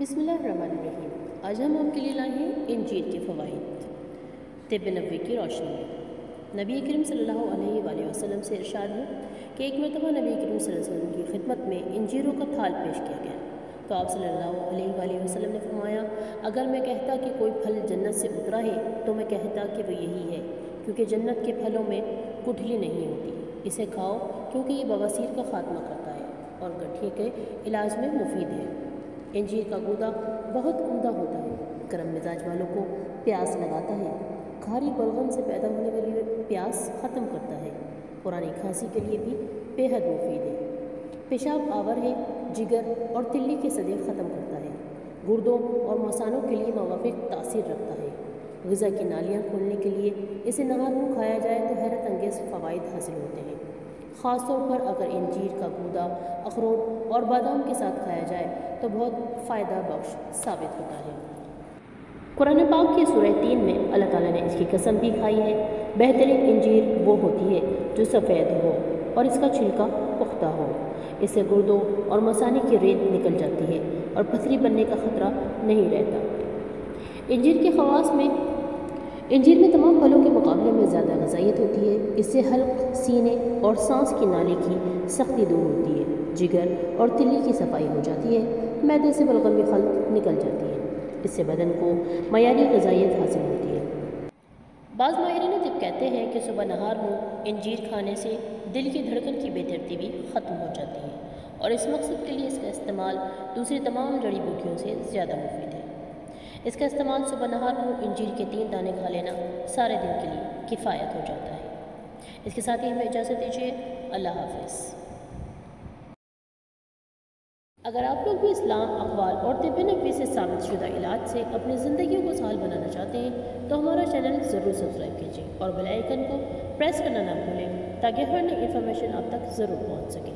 بسم اللہ الرحمن الرحیم۔ آج ہم آپ کے لیے لائے ہیں انجیل کے فوائد۔ طب نبوی کی روشنی میں نبی کریم صلی اللہ علیہ وآلہ وسلم سے ارشاد ہے کہ ایک مرتبہ نبی کریم صلی اللہ علیہ وسلم کی خدمت میں انجیروں کا تھال پیش کیا گیا تو آپ صلی اللہ علیہ وآلہ وسلم نے فرمایا، اگر میں کہتا کہ کوئی پھل جنت سے اترا ہے تو میں کہتا کہ وہ یہی ہے، کیونکہ جنت کے پھلوں میں گٹھلی نہیں ہوتی، اسے کھاؤ کیونکہ یہ بواسیر کا خاتمہ کرتا ہے اور گٹھلی کے علاج میں مفید ہے۔ انجیر کا گودا بہت عمدہ ہوتا ہے، گرم مزاج والوں کو پیاس لگاتا ہے، کھاری بلغم سے پیدا ہونے والی پیاس ختم کرتا ہے، پرانی کھانسی کے لیے بھی بے حد مفید ہے، پیشاب آور ہے، جگر اور تلی کے صدے ختم کرتا ہے، گردوں اور مثانوں کے لیے موافق تاثیر رکھتا ہے، غذا کی نالیاں کھولنے کے لیے اسے نہار منہ کھایا جائے تو حیرت انگیز فوائد حاصل ہوتے ہیں، خاص طور پر اگر انجیر کا گودا اخروٹ اور بادام کے ساتھ کھایا جائے تو بہت فائدہ بخش ثابت ہوتا ہے۔ قرآن پاک کی سورہ 3 میں اللہ تعالیٰ نے اس کی قسم بھی کھائی ہے، بہترین انجیر وہ ہوتی ہے جو سفید ہو اور اس کا چھلکا پختہ ہو، اس سے گردوں اور مثانے کی ریت نکل جاتی ہے اور پتھری بننے کا خطرہ نہیں رہتا۔ انجیر میں تمام پھلوں کے مقابلے میں زیادہ غذائیت ہوتی ہے، اس سے حلق، سینے اور سانس کی نالی کی سختی دور ہوتی ہے، جگر اور تلی کی صفائی ہو جاتی ہے، معدے سے بلغمی خلط نکل جاتی ہے، اس سے بدن کو معیاری غذائیت حاصل ہوتی ہے۔ بعض ماہرین طب کہتے ہیں کہ صبح نہار منہ انجیر کھانے سے دل کی دھڑکن کی بے ترتیبی ختم ہو جاتی ہے اور اس مقصد کے لیے اس کا استعمال دوسری تمام جڑی بوٹیوں سے زیادہ مفید ہے۔ اس کا استعمال صبح نہار منہ انجیر کے 3 دانے کھا لینا سارے دن کے لیے کفایت ہو جاتا ہے۔ اس کے ساتھ ہی ہمیں اجازت دیجیے، اللہ حافظ۔ اگر آپ لوگ بھی اسلام، اقوال اور طب نبوی سے ثابت شدہ علاج سے اپنی زندگیوں کو سہل بنانا چاہتے ہیں تو ہمارا چینل ضرور سبسکرائب کیجیے اور بیل آئیکن کو پریس کرنا نہ بھولیں تاکہ ہر نئی انفارمیشن آپ تک ضرور پہنچ سکے۔